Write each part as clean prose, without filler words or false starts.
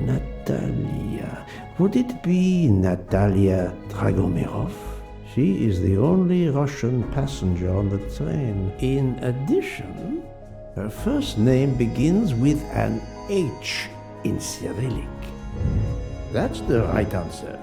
Natalia. Would it be Natalia Dragomirov? She is the only Russian passenger on the train. In addition, her first name begins with an H in Cyrillic. That's the right answer.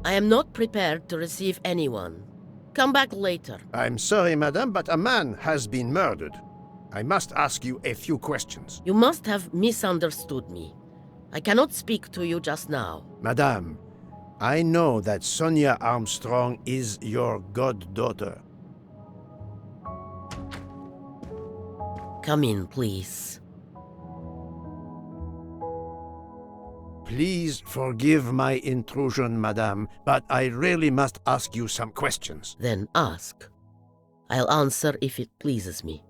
I am not prepared to receive anyone. Come back later. I'm sorry, madame, but a man has been murdered. I must ask you a few questions. You must have misunderstood me. I cannot speak to you just now. Madame, I know that Sonia Armstrong is your goddaughter. Come in, please. Please forgive my intrusion, madame, but I really must ask you some questions. Then ask. I'll answer if it pleases me.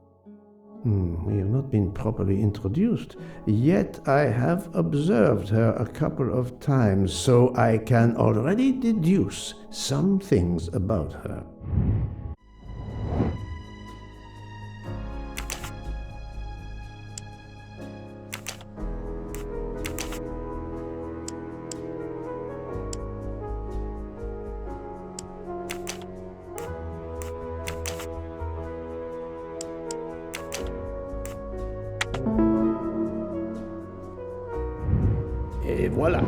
We have not been properly introduced, yet I have observed her a couple of times, so I can already deduce some things about her. Et voilà.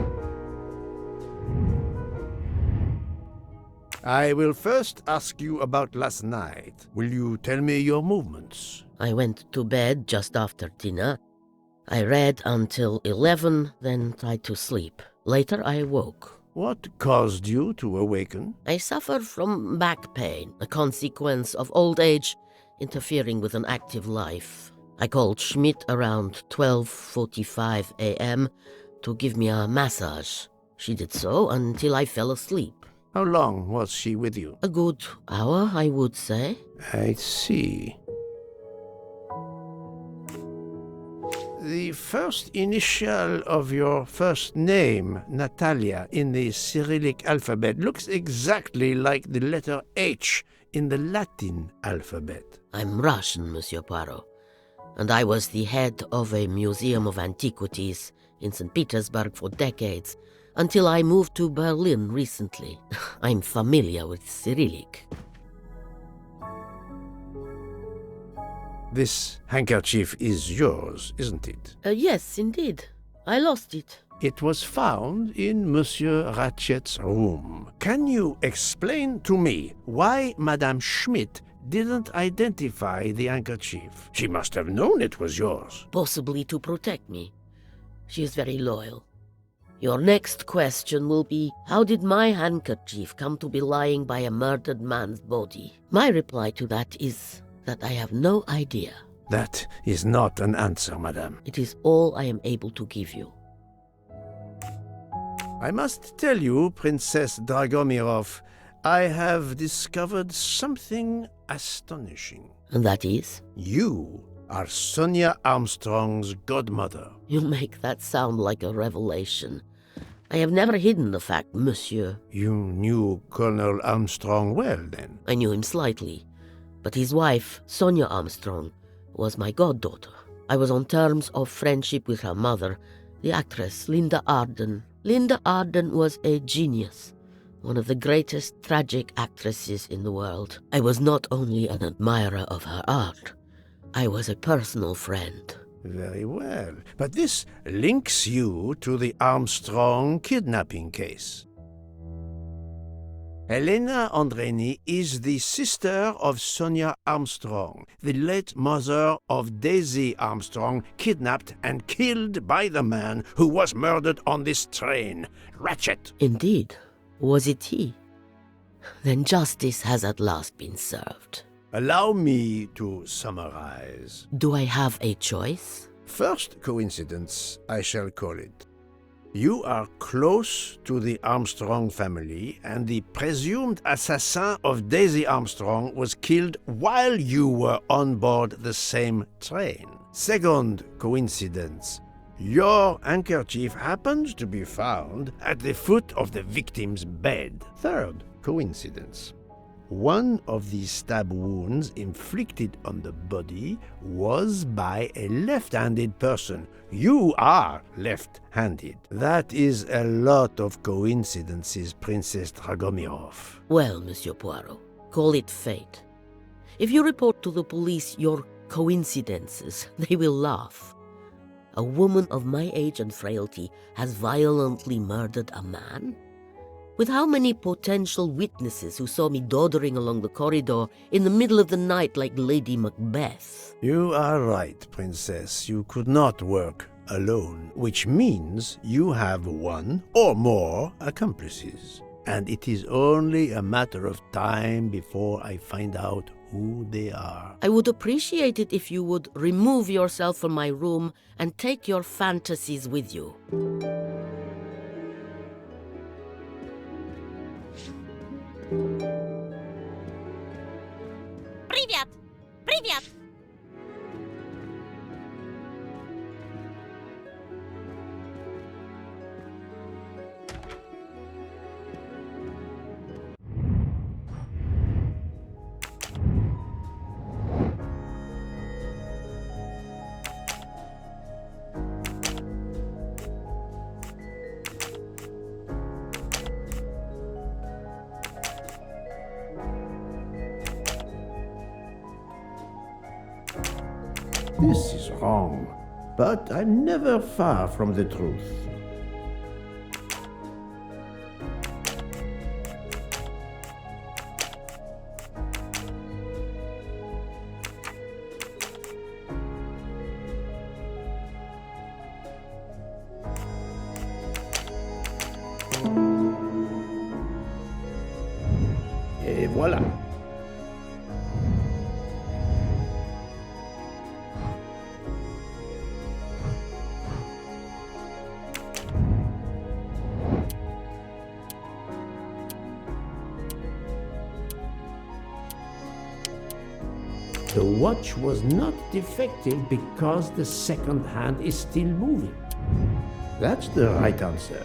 I will first ask you about last night. Will you tell me your movements? I went to bed just after dinner. I read until 11, then tried to sleep. Later I woke. What caused you to awaken? I suffer from back pain, a consequence of old age interfering with an active life. I called Schmidt around 12:45 a.m. to give me a massage. She did so until I fell asleep. How long was she with you? A good hour, I would say. I see. The first initial of your first name, Natalia, in the Cyrillic alphabet looks exactly like the letter H in the Latin alphabet. I'm Russian, Monsieur Poirot, and I was the head of a museum of antiquities in St. Petersburg for decades, until I moved to Berlin recently. I'm familiar with Cyrillic. This handkerchief is yours, isn't it? Yes, indeed. I lost it. It was found in Monsieur Ratchet's room. Can you explain to me why Madame Schmidt didn't identify the handkerchief? She must have known it was yours. Possibly to protect me. She is very loyal. Your next question will be, how did my handkerchief come to be lying by a murdered man's body? My reply to that is that I have no idea. That is not an answer, madame. It is all I am able to give you. I must tell you, Princess Dragomirov, I have discovered something astonishing. And that is? You are Sonia Armstrong's godmother. You make that sound like a revelation. I have never hidden the fact, monsieur. You knew Colonel Armstrong well, then? I knew him slightly, but his wife, Sonia Armstrong, was my goddaughter. I was on terms of friendship with her mother, the actress Linda Arden. Linda Arden was a genius, one of the greatest tragic actresses in the world. I was not only an admirer of her art, I was a personal friend. Very well. But this links you to the Armstrong kidnapping case. Helena Andreni is the sister of Sonia Armstrong, the late mother of Daisy Armstrong, kidnapped and killed by the man who was murdered on this train, Ratchet. Indeed. Was it he? Then justice has at last been served. Allow me to summarize. Do I have a choice? First coincidence, I shall call it. You are close to the Armstrong family, and the presumed assassin of Daisy Armstrong was killed while you were on board the same train. Second coincidence. Your handkerchief happens to be found at the foot of the victim's bed. Third coincidence. One of the stab wounds inflicted on the body was by a left-handed person. You are left-handed. That is a lot of coincidences, Princess Dragomirov. Well, Monsieur Poirot, call it fate. If you report to the police your coincidences, they will laugh. A woman of my age and frailty has violently murdered a man? With how many potential witnesses who saw me doddering along the corridor in the middle of the night like Lady Macbeth? You are right, Princess. You could not work alone, which means you have one or more accomplices. And it is only a matter of time before I find out who they are. I would appreciate it if you would remove yourself from my room and take your fantasies with you. Привет! Привет! This is wrong, but I'm never far from the truth. Et voilà. The watch was not defective because the second hand is still moving. That's the right answer.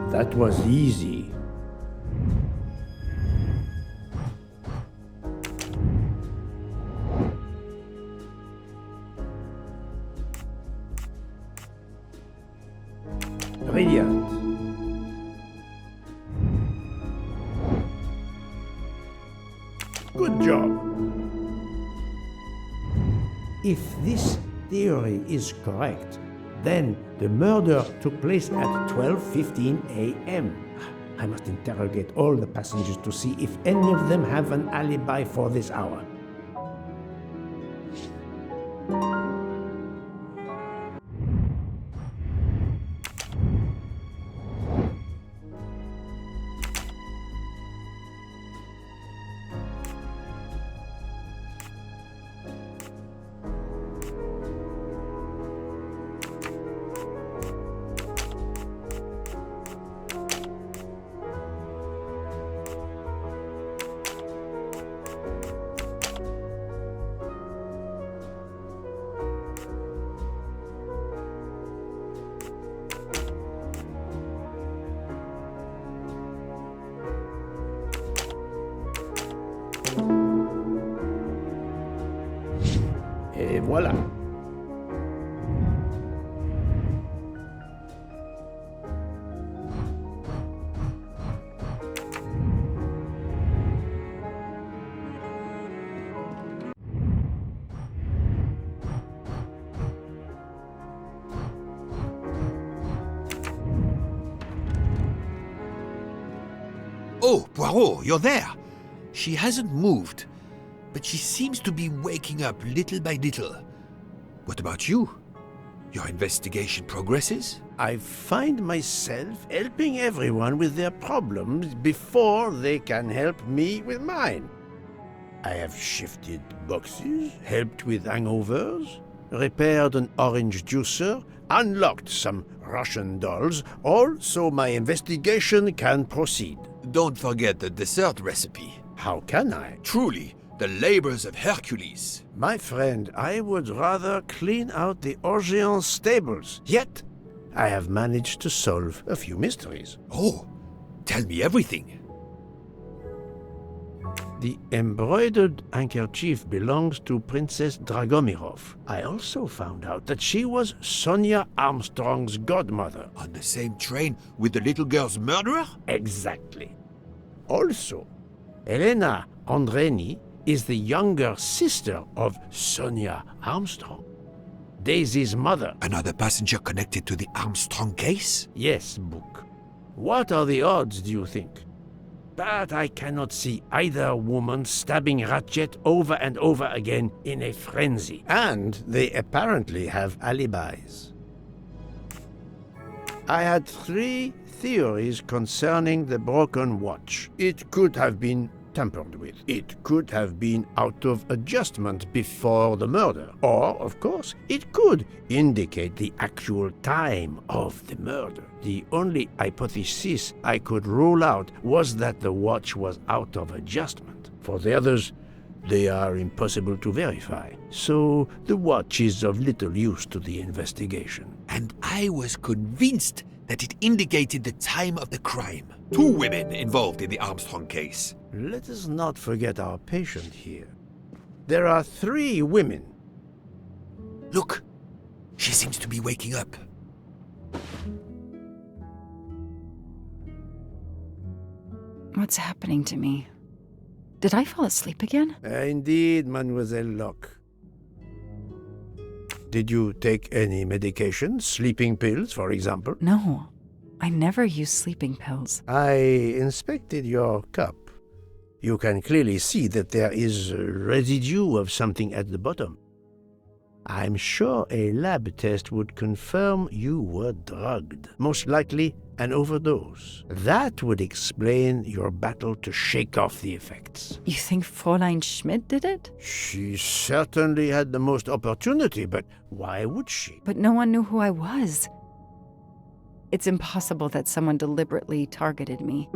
That was easy. Brilliant. Good job. If this theory is correct, then the murder took place at 12:15 a.m. I must interrogate all the passengers to see if any of them have an alibi for this hour. Et voilà. Oh, Poirot, you're there. She hasn't moved, but she seems to be waking up little by little. What about you? Your investigation progresses? I find myself helping everyone with their problems before they can help me with mine. I have shifted boxes, helped with hangovers, repaired an orange juicer, unlocked some Russian dolls, all so my investigation can proceed. Don't forget the dessert recipe. How can I? Truly, the labors of Hercules. My friend, I would rather clean out the Orient stables. Yet, I have managed to solve a few mysteries. Oh, tell me everything. The embroidered handkerchief belongs to Princess Dragomirov. I also found out that she was Sonia Armstrong's godmother. On the same train with the little girl's murderer? Exactly. Also, Elena Andreni is the younger sister of Sonia Armstrong, Daisy's mother. Another passenger connected to the Armstrong case? Yes, Book. What are the odds, do you think? But I cannot see either woman stabbing Ratchet over and over again in a frenzy. And they apparently have alibis. I had 3 theories concerning the broken watch. It could have been tampered with. It could have been out of adjustment before the murder. Or, of course, it could indicate the actual time of the murder. The only hypothesis I could rule out was that the watch was out of adjustment. For the others, they are impossible to verify. So the watch is of little use to the investigation. And I was convinced that it indicated the time of the crime. 2 women involved in the Armstrong case. Let us not forget our patient here. There are 3 women. Look, she seems to be waking up. What's happening to me? Did I fall asleep again? Indeed, Mademoiselle Locke. Did you take any medication? Sleeping pills, for example? No, I never use sleeping pills. I inspected your cup. You can clearly see that there is a residue of something at the bottom. I'm sure a lab test would confirm you were drugged. Most likely an overdose. That would explain your battle to shake off the effects. You think Fräulein Schmidt did it? She certainly had the most opportunity, but why would she? But no one knew who I was. It's impossible that someone deliberately targeted me.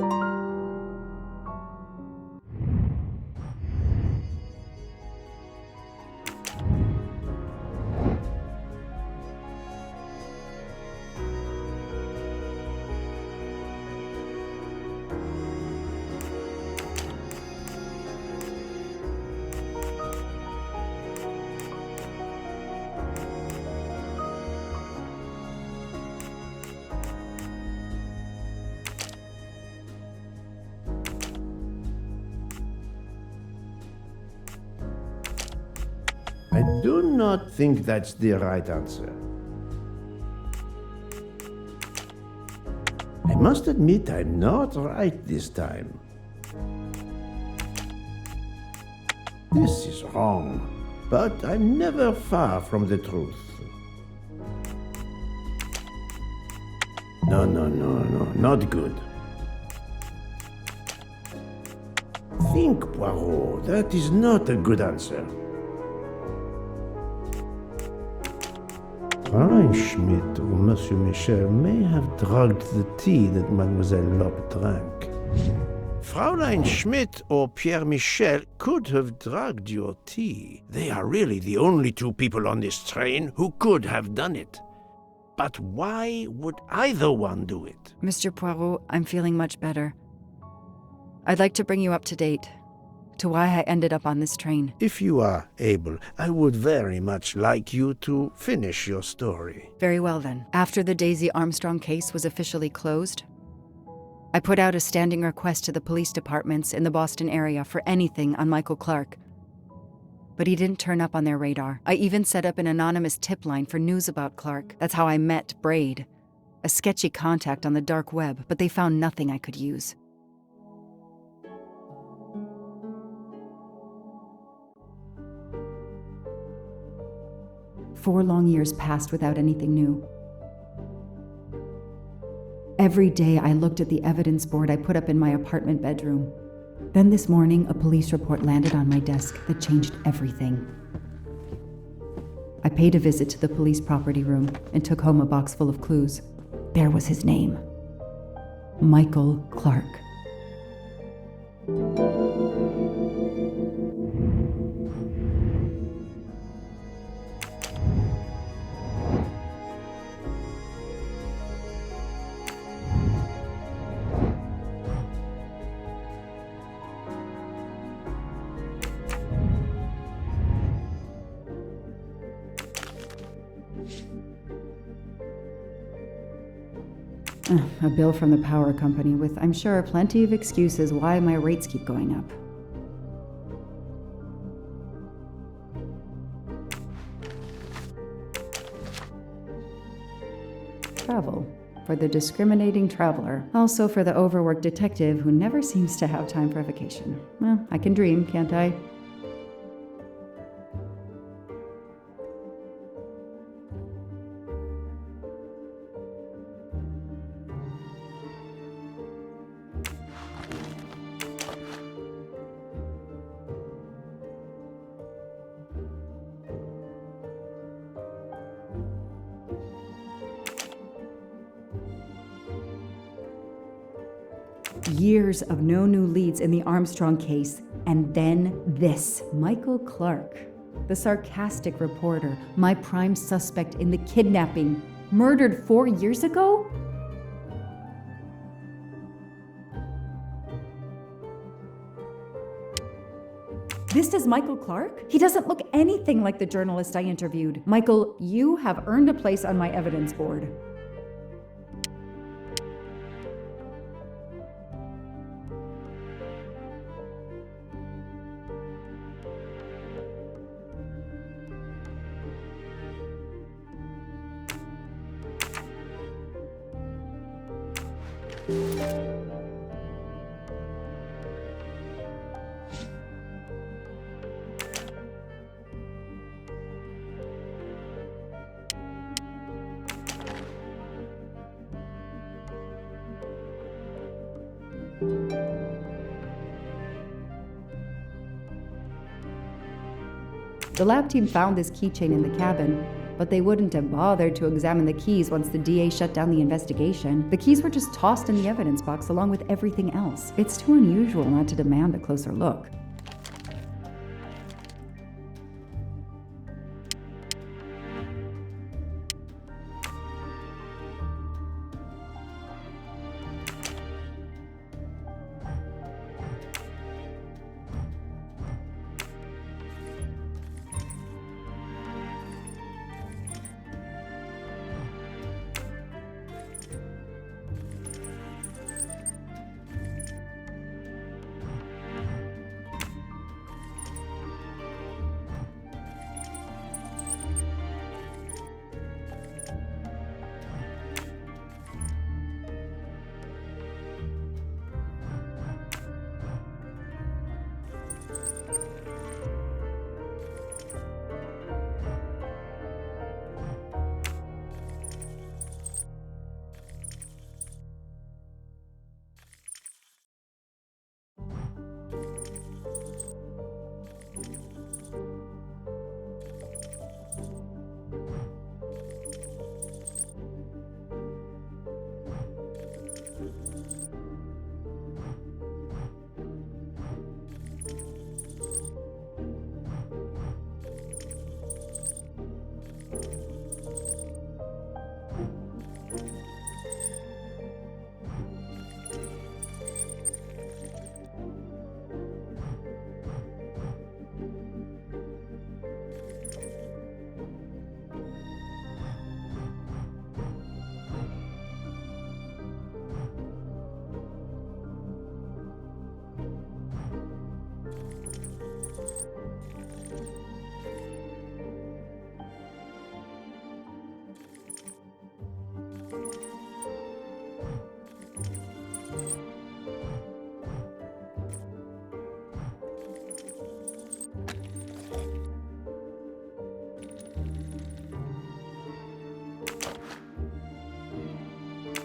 I do not think that's the right answer. I must admit I'm not right this time. This is wrong, but I'm never far from the truth. No, not good. Think, Poirot, that is not a good answer. Fräulein Schmidt or Monsieur Michel may have drugged the tea that Mademoiselle Locke drank. Fräulein Schmidt or Pierre Michel could have drugged your tea. They are really the only 2 people on this train who could have done it. But why would either one do it? Mr. Poirot, I'm feeling much better. I'd like to bring you up to date to why I ended up on this train. If you are able, I would very much like you to finish your story. Very well then. After the Daisy Armstrong case was officially closed, I put out a standing request to the police departments in the Boston area for anything on Michael Clarke. But he didn't turn up on their radar. I even set up an anonymous tip line for news about Clarke. That's how I met Braid, a sketchy contact on the dark web, but they found nothing I could use. 4 long years passed without anything new. Every day I looked at the evidence board I put up in my apartment bedroom. Then this morning, a police report landed on my desk that changed everything. I paid a visit to the police property room and took home a box full of clues. There was his name. Michael Clarke. A bill from the power company with, I'm sure, plenty of excuses why my rates keep going up. Travel. For the discriminating traveler. Also for the overworked detective who never seems to have time for a vacation. Well, I can dream, can't I? Years of no new leads in the Armstrong case, and then this. Michael Clarke, the sarcastic reporter, my prime suspect in the kidnapping, murdered 4 years ago? This is Michael Clarke? He doesn't look anything like the journalist I interviewed. Michael, you have earned a place on my evidence board. The lab team found this keychain in the cabin, but they wouldn't have bothered to examine the keys once the DA shut down the investigation. The keys were just tossed in the evidence box along with everything else. It's too unusual not to demand a closer look.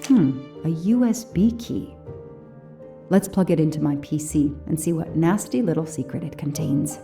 A USB key. Let's plug it into my PC and see what nasty little secret it contains.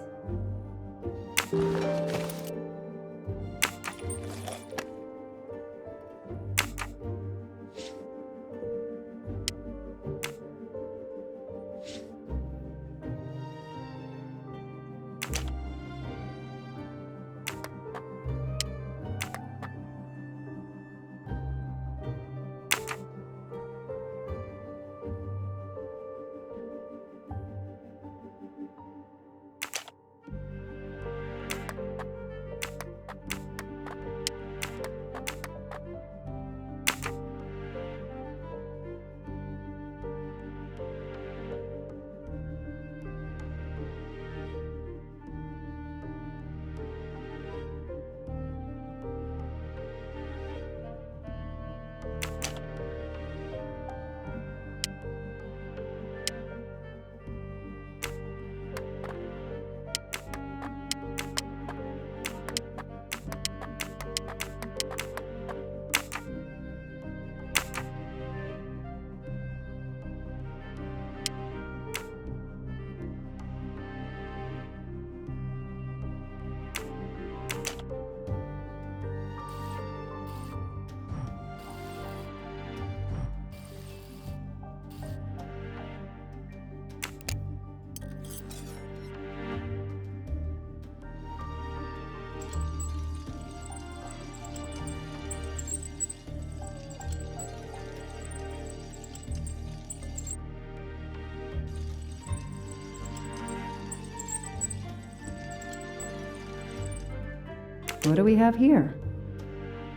What do we have here?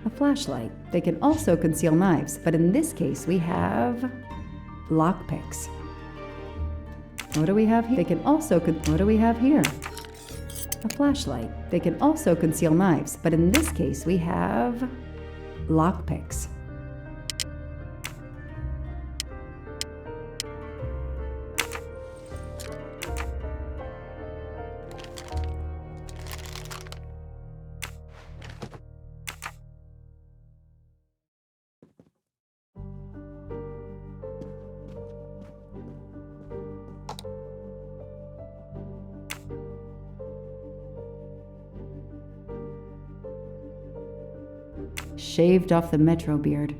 A flashlight. They can also conceal knives, but in this case we have lockpicks. What do we have here? They can also what do we have here? A flashlight. They can also conceal knives, but in this case we have lockpicks. Shaved off the metro beard.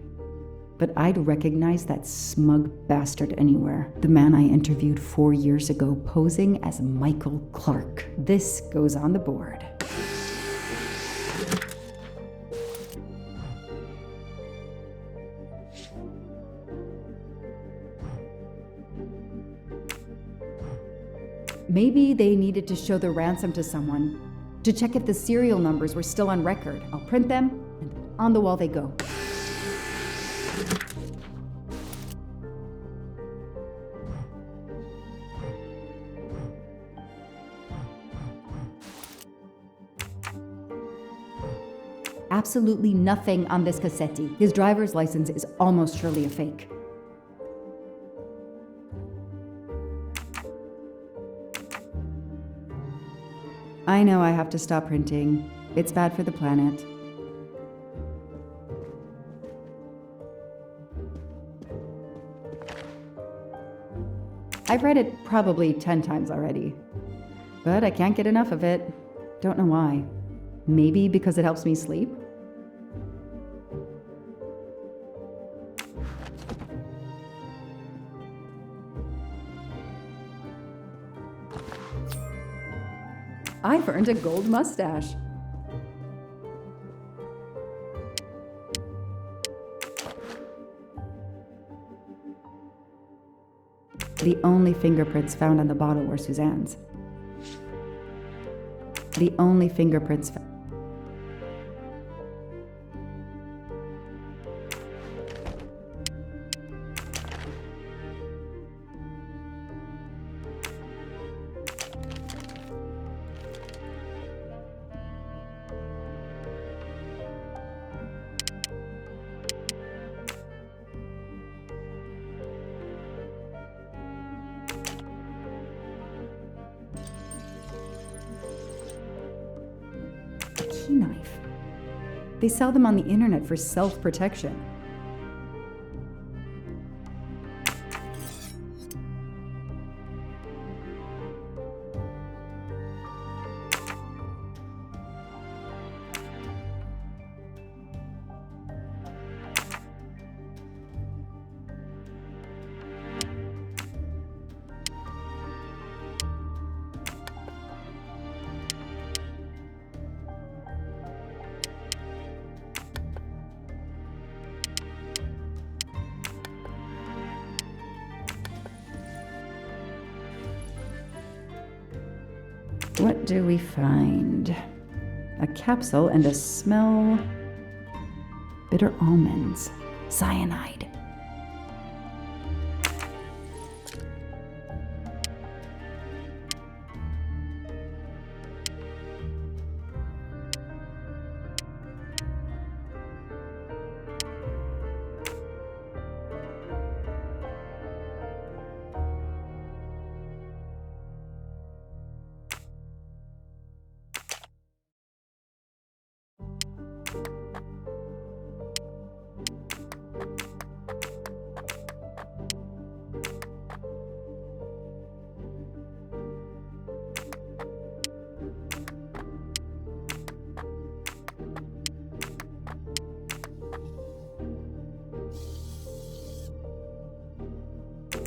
But I'd recognize that smug bastard anywhere. The man I interviewed 4 years ago posing as Michael Clarke. This goes on the board. Maybe they needed to show the ransom to someone, to check if the serial numbers were still on record. I'll print them, and on the wall they go. Absolutely nothing on this Cassetti. His driver's license is almost surely a fake. I know I have to stop printing. It's bad for the planet. I've read it probably 10 times already, but I can't get enough of it. Don't know why. Maybe because it helps me sleep? I've earned a gold mustache. The only fingerprints found on the bottle were Suzanne's. The only fingerprints found. Key knife. They sell them on the internet for self-protection. What do we find? A capsule and a smell. Bitter almonds. Cyanide.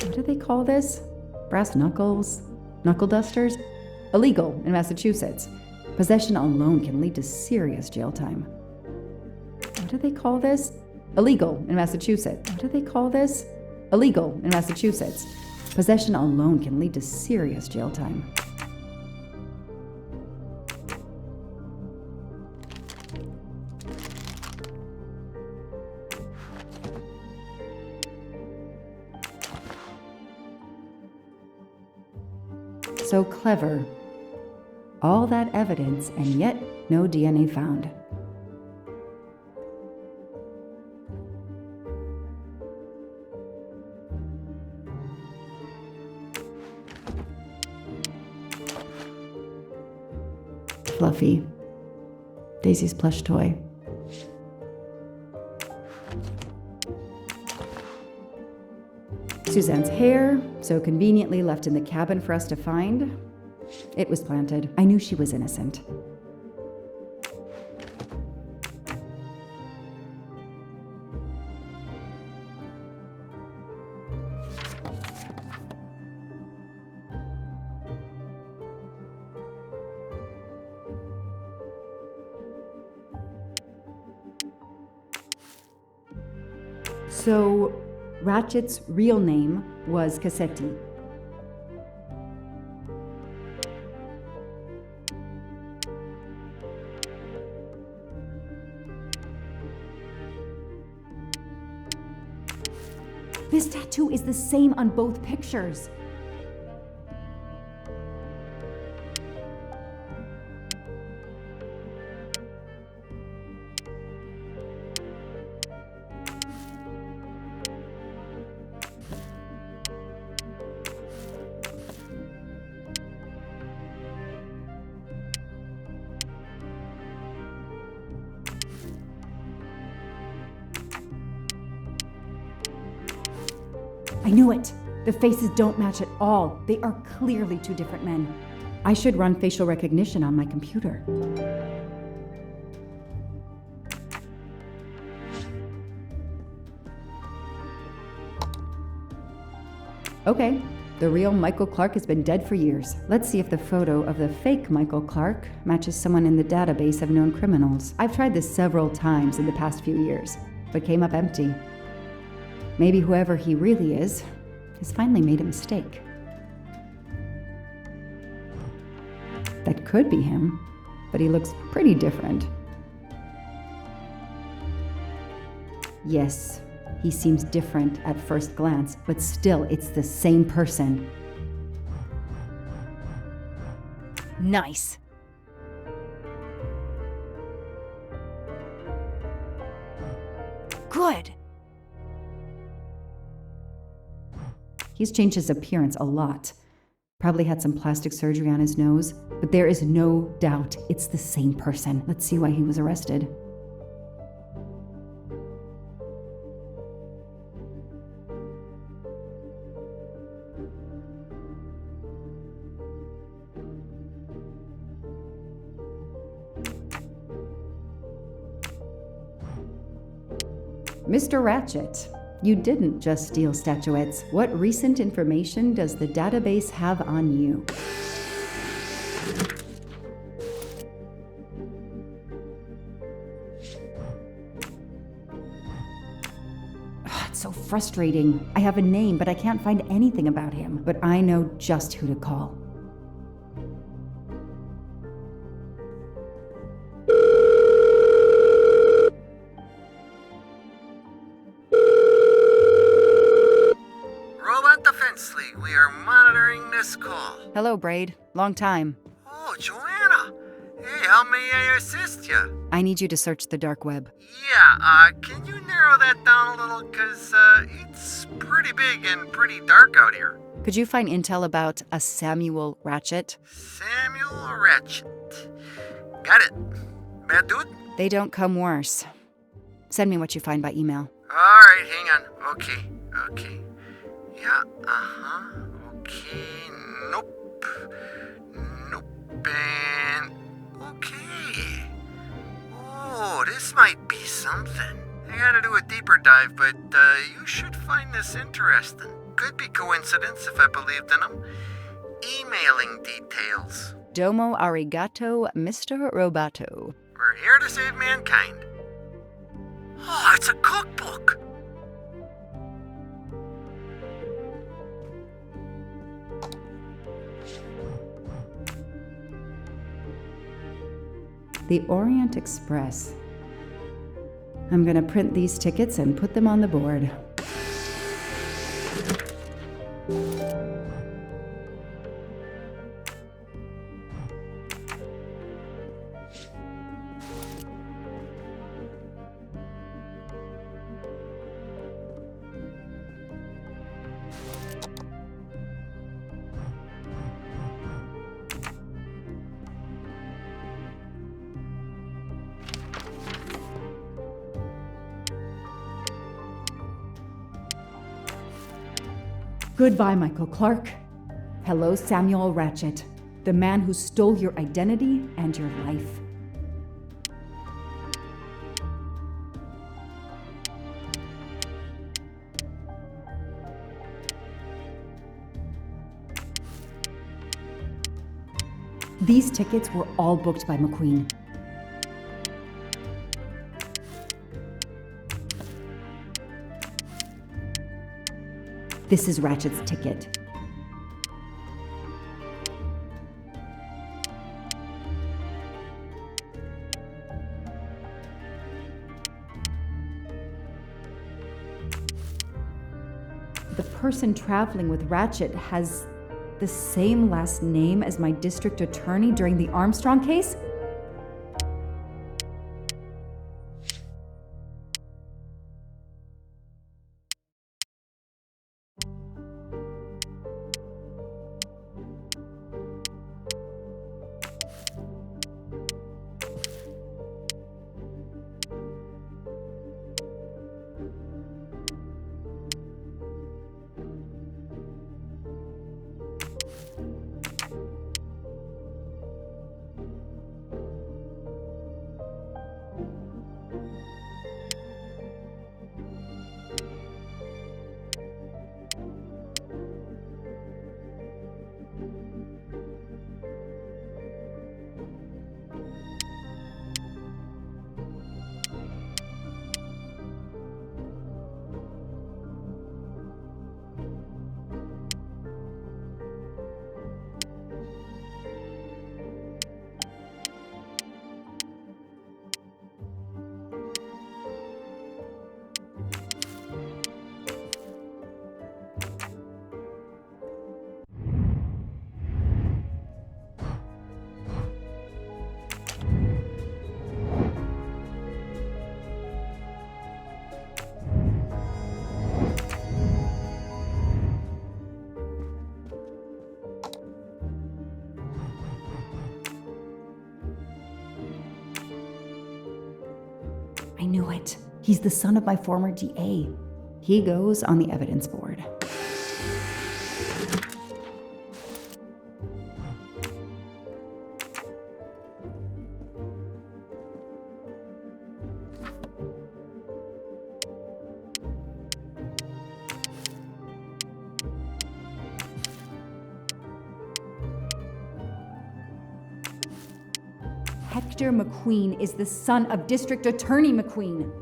What do they call this? Brass knuckles? Knuckle dusters? Illegal in Massachusetts. Possession alone can lead to serious jail time. What do they call this? Illegal in Massachusetts. What do they call this? Illegal in Massachusetts. Possession alone can lead to serious jail time. So clever. All that evidence, and yet no DNA found. Fluffy. Daisy's plush toy. Suzanne's hair, so conveniently left in the cabin for us to find. It was planted. I knew she was innocent. So, Ratchet's real name was Cassetti. This tattoo is the same on both pictures. I knew it! The faces don't match at all. They are clearly two different men. I should run facial recognition on my computer. Okay, the real Michael Clarke has been dead for years. Let's see if the photo of the fake Michael Clarke matches someone in the database of known criminals. I've tried this several times in the past few years, but came up empty. Maybe whoever he really is has finally made a mistake. That could be him, but he looks pretty different. Yes, he seems different at first glance, but still it's the same person. Nice. Good. He's changed his appearance a lot. Probably had some plastic surgery on his nose, but there is no doubt it's the same person. Let's see why he was arrested. Mr. Ratchet, you didn't just steal statuettes. What recent information does the database have on you? It's so frustrating. I have a name, but I can't find anything about him. But I know just who to call. Hello, Braid. Long time. Oh, Joanna. Hey, how may I assist you? I need you to search the dark web. Yeah, can you narrow that down a little? Cause, it's pretty big and pretty dark out here. Could you find intel about a Samuel Ratchet? Samuel Ratchet. Got it. Bad dude? They don't come worse. Send me what you find by email. Alright, hang on. Okay. Yeah, okay. Nope. And... okay. Oh, this might be something. I gotta do a deeper dive, but you should find this interesting. Could be coincidence if I believed in them. Emailing details. Domo arigato, Mr. Roboto. We're here to save mankind. Oh, it's a cookbook. The Orient Express. I'm gonna print these tickets and put them on the board. Goodbye, Michael Clarke. Hello, Samuel Ratchet, the man who stole your identity and your life. These tickets were all booked by McQueen. This is Ratchet's ticket. The person traveling with Ratchet has the same last name as my district attorney during the Armstrong case? I knew it. He's the son of my former DA. He goes on the evidence board. Hector McQueen is the son of District Attorney McQueen.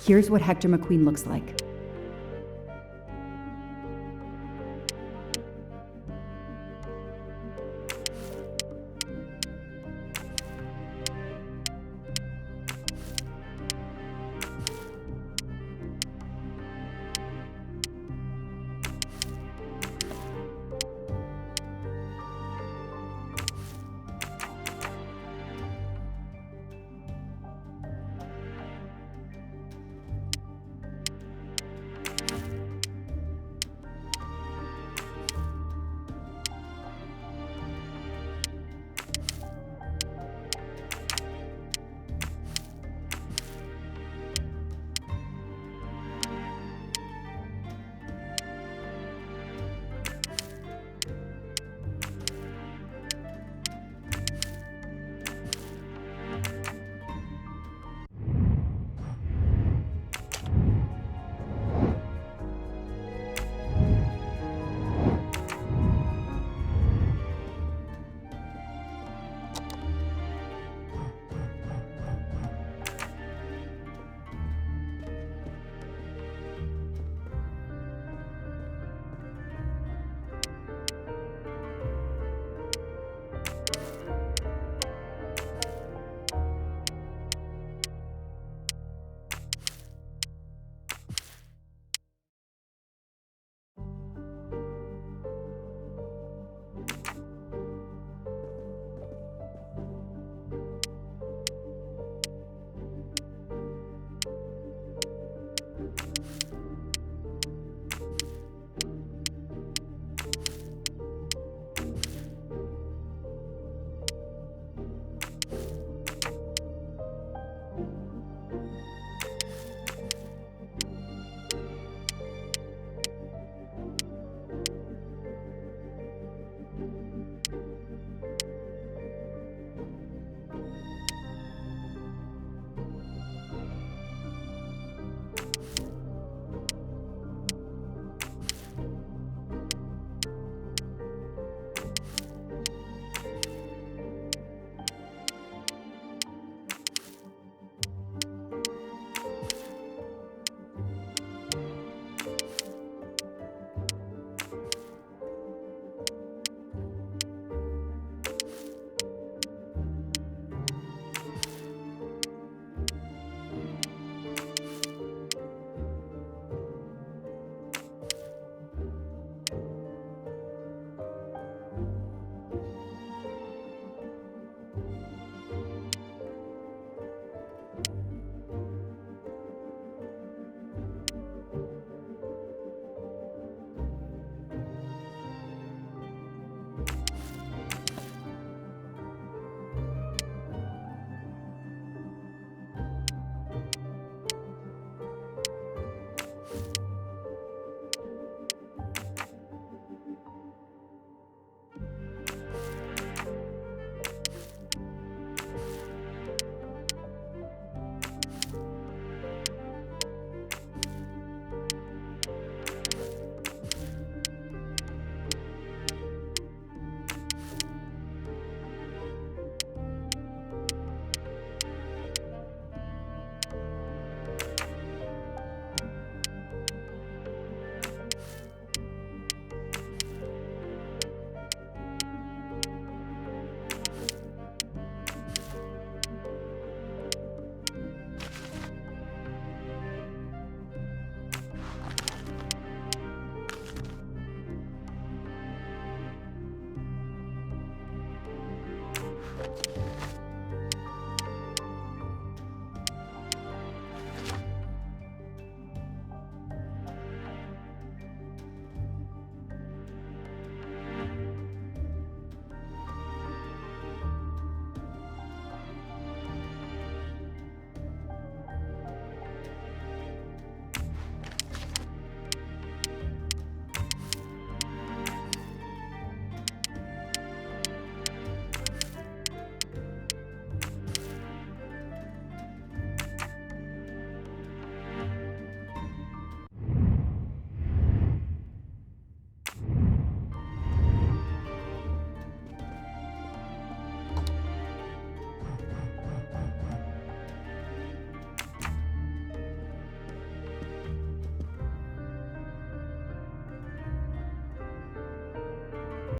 Here's what Hector McQueen looks like.